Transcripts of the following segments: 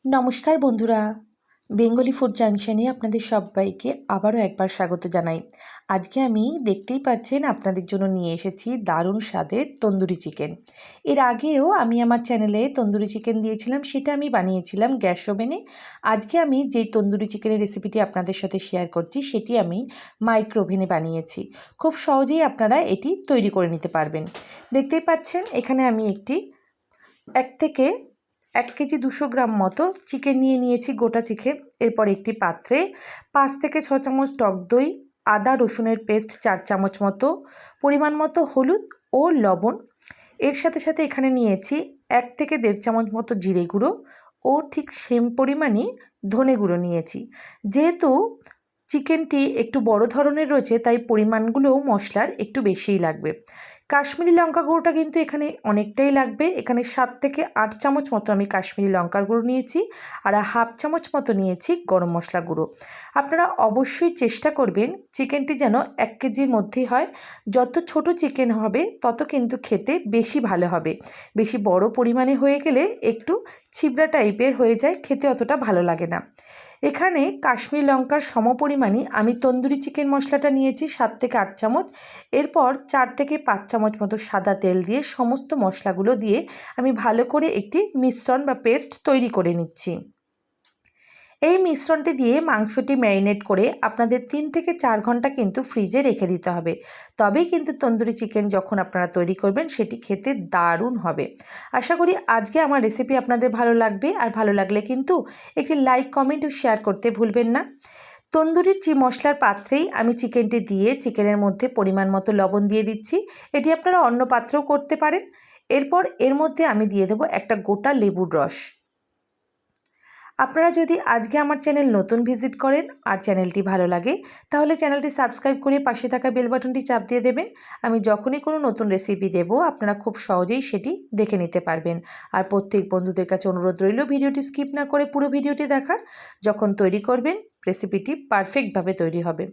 নমস্কার বন্ধুরা, Bengali food জাংশনে আপনাদের সবাইকে আবারও একবার স্বাগত জানাই। আজকে আমি দেখতেই পাচ্ছেন আপনাদের জন্য নিয়ে এসেছি দারুণ স্বাদের তন্দুরি চিকেন। এর আগেও আমি আমার চ্যানেলে তন্দুরি চিকেন দিয়েছিলাম, সেটা আমি বানিয়েছিলাম গ্যাস ওভেনে। আজকে আমি যেই তন্দুরি চিকেনের রেসিপিটি আপনাদের সাথে শেয়ার করছি সেটি আমি মাইক্রো ওভেনে বানিয়েছি। খুব সহজেই আপনারা এটি তৈরি করে নিতে পারবেন। দেখতেই পাচ্ছেন এখানে আমি একটি 1 কেজি 200 গ্রাম মতো চিকেন নিয়েছি, গোটা চিকেন। এরপর একটি পাত্রে 5 থেকে 6 চামচ টক দই, আদা রসুনের পেস্ট 4 চামচ মতো, পরিমাণ মতো হলুদ ও লবণ। এর সাথে সাথে এখানে নিয়েছি 1 থেকে 1.5 চামচ মতো জিরে গুঁড়ো ও ঠিক সেম পরিমাণই ধনে গুঁড়ো নিয়েছি। যেহেতু চিকেনটি একটু বড় ধরনের রয়েছে তাই পরিমাণগুলোও মশলার একটু বেশিই লাগবে। কাশ্মীরি লঙ্কা গুঁড়োটা কিন্তু এখানে অনেকটাই লাগবে। এখানে 7 থেকে 8 চামচ মতো আমি কাশ্মীরি লঙ্কার গুঁড়ো নিয়েছি, আর হাফ চামচ মতো নিয়েছি গরম মশলা গুঁড়ো। আপনারা অবশ্যই চেষ্টা করবেন চিকেনটি যেন 1 কেজির মধ্যেই হয়। যত ছোট চিকেন হবে তত কিন্তু খেতে বেশি ভালো হবে। বেশি বড় পরিমাণে হয়ে গেলে একটু ছিবড়া টাইপের হয়ে যায়, খেতে অতটা ভালো লাগে না। এখানে কাশ্মীরি লঙ্কার সমপরিমাণই আমি তন্দুরি চিকেন মশলাটা নিয়েছি 7 থেকে 8 চামচ। এরপর 4 থেকে 5 চামচ মতো সাদা তেল দিয়ে সমস্ত মশলাগুলো দিয়ে আমি ভালো করে একটি মিশ্রণ বা পেস্ট তৈরি করে নিচ্ছি। এই মিশ্রণটি দিয়ে মাংসটি ম্যারিনেট করে আপনাদের 3 থেকে 4 ঘন্টা কিন্তু ফ্রিজে রেখে দিতে হবে। তবেই কিন্তু তন্দুরি চিকেন যখন আপনারা তৈরি করবেন সেটি খেতে দারুণ হবে। আশা করি আজকে আমার রেসিপি আপনাদের ভালো লাগবে, আর ভালো লাগলে কিন্তু একটি লাইক, কমেন্ট ও শেয়ার করতে ভুলবেন না। তন্দুরির মশলার পাত্রেই আমি চিকেনটি দিয়ে চিকেনের মধ্যে পরিমাণ মতো লবণ দিয়ে দিচ্ছি। এটি আপনারা অন্য পাত্রেও করতে পারেন। এরপর এর মধ্যে আমি দিয়ে দেবো একটা গোটা লেবুর রস। আপনারা যদি আজকে আমার চ্যানেল নতুন ভিজিট করেন আর চ্যানেলটি ভালো লাগে তাহলে চ্যানেলটি সাবস্ক্রাইব করে পাশে থাকা বেল বাটনটি চাপ দিয়ে দেবেন। আমি যখনই কোনো নতুন রেসিপি দেব আপনারা খুব সহজেই সেটি দেখে নিতে পারবেন। আর প্রত্যেক বন্ধুদের কাছে অনুরোধ রইল ভিডিওটি স্কিপ না করে পুরো ভিডিওটি দেখার। যখন তৈরি করবেন রেসিপিটি পারফেক্টভাবে তৈরি হবে।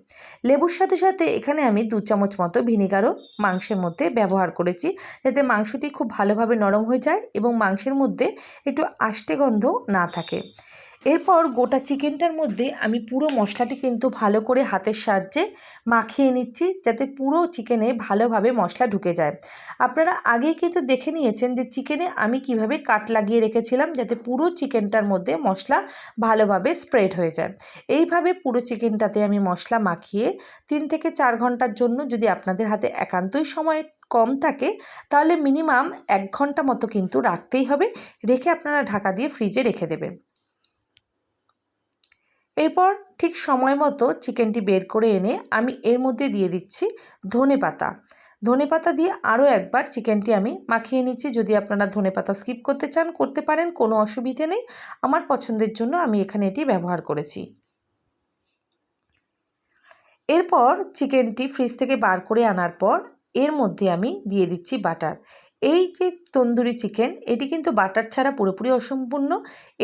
লেবুর সাথে সাথে এখানে আমি 2 চামচ মতো ভিনিগারও মাংসের মধ্যে ব্যবহার করেছি, যাতে মাংসটি খুব ভালোভাবে নরম হয়ে যায় এবং মাংসের মধ্যে একটু আষ্টে গন্ধ না থাকে। এরপর গোটা চিকেনটার মধ্যে আমি পুরো মশলাটি কিন্তু ভালো করে হাতের সাহায্যে মাখিয়ে নিচ্ছি, যাতে পুরো চিকেনে ভালোভাবে মশলা ঢুকে যায়। আপনারা আগেই কিন্তু দেখে নিয়েছেন যে চিকেনে আমি কিভাবে কাট লাগিয়ে রেখেছিলাম, যাতে পুরো চিকেনটার মধ্যে মশলা ভালোভাবে স্প্রেড হয়ে যায়। এইভাবে পুরো চিকেনটাতে আমি মশলা মাখিয়ে 3 থেকে 4 ঘন্টার জন্য, যদি আপনাদের হাতে একান্তই সময় কম থাকে তাহলে মিনিমাম 1 ঘন্টা মতো কিন্তু রাখতেই হবে। রেখে আপনারা ঢাকা দিয়ে ফ্রিজে রেখে দেবেন। এরপর ঠিক সময় মতো চিকেনটি বের করে এনে আমি এর মধ্যে দিয়ে দিচ্ছি ধনেপাতা। ধনেপাতা দিয়ে আরও একবার চিকেনটি আমি মাখিয়ে নিচ্ছি। যদি আপনারা ধনেপাতা স্কিপ করতে চান করতে পারেন, কোনো অসুবিধে নেই। আমার পছন্দের জন্য আমি এখানে এটি ব্যবহার করেছি। এরপর চিকেনটি ফ্রিজ থেকে বার করে আনার পর এর মধ্যে আমি দিয়ে দিচ্ছি বাটার। এই যে তন্দুরি চিকেন, এটি কিন্তু বাটার ছাড়া পুরোপুরি অসম্পূর্ণ।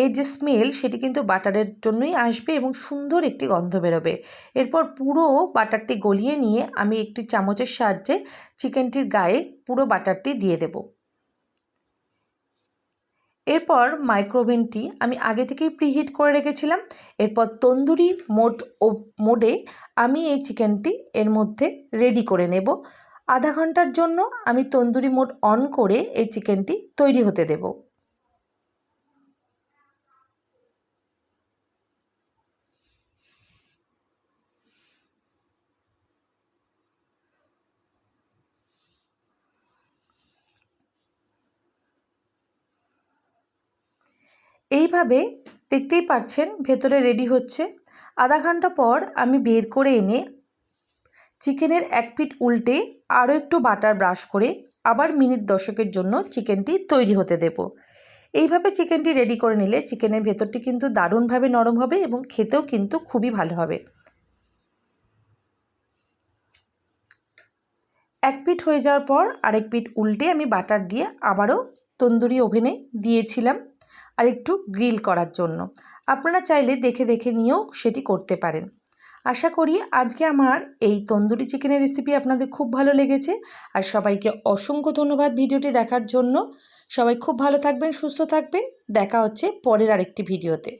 এর যে স্মেল সেটি কিন্তু বাটারের জন্যই আসবে এবং সুন্দর একটি গন্ধ বেরোবে। এরপর পুরো বাটারটি গলিয়ে নিয়ে আমি একটি চামচের সাহায্যে চিকেনটির গায়ে পুরো বাটারটি দিয়ে দেব। এরপর মাইক্রোওভেনটি আমি আগে থেকেই প্রিহিট করে রেখেছিলাম। এরপর তন্দুরি মোডে আমি এই চিকেনটি এর মধ্যে রেডি করে নেব। আধা ঘন্টার জন্য আমি তন্দুরি মোড অন করে এই চিকেনটি তৈরি হতে দেব। এইভাবে দেখতেই পাচ্ছেন ভেতরে রেডি হচ্ছে। আধা ঘন্টা পর আমি বের করে এনে চিকেনের 1 পিঠ উল্টে আরও একটু বাটার ব্রাশ করে আবার মিনিট 10-এর জন্য চিকেনটি তৈরি হতে দেব। এইভাবে চিকেনটি রেডি করে নিলে চিকেনের ভেতরটি কিন্তু দারুণভাবে নরম হবে এবং খেতেও কিন্তু খুবই ভালো হবে। 1 পিঠ হয়ে যাওয়ার পর আরেক পিঠ উল্টে আমি বাটার দিয়ে আবারও তন্দুরি ওভেনে দিয়েছিলাম আর একটু গ্রিল করার জন্য। আপনারা চাইলে দেখে দেখে নিয়েও সেটি করতে পারেন। আশা করি আজকে আমার এই তন্দুরি চিকেনের রেসিপি আপনাদের খুব ভালো লেগেছে, আর সবাইকে অসংখ্য ধন্যবাদ ভিডিওটি দেখার জন্য। সবাই খুব ভালো থাকবেন, সুস্থ থাকবেন। দেখা হচ্ছে পরের আরেকটি ভিডিওতে।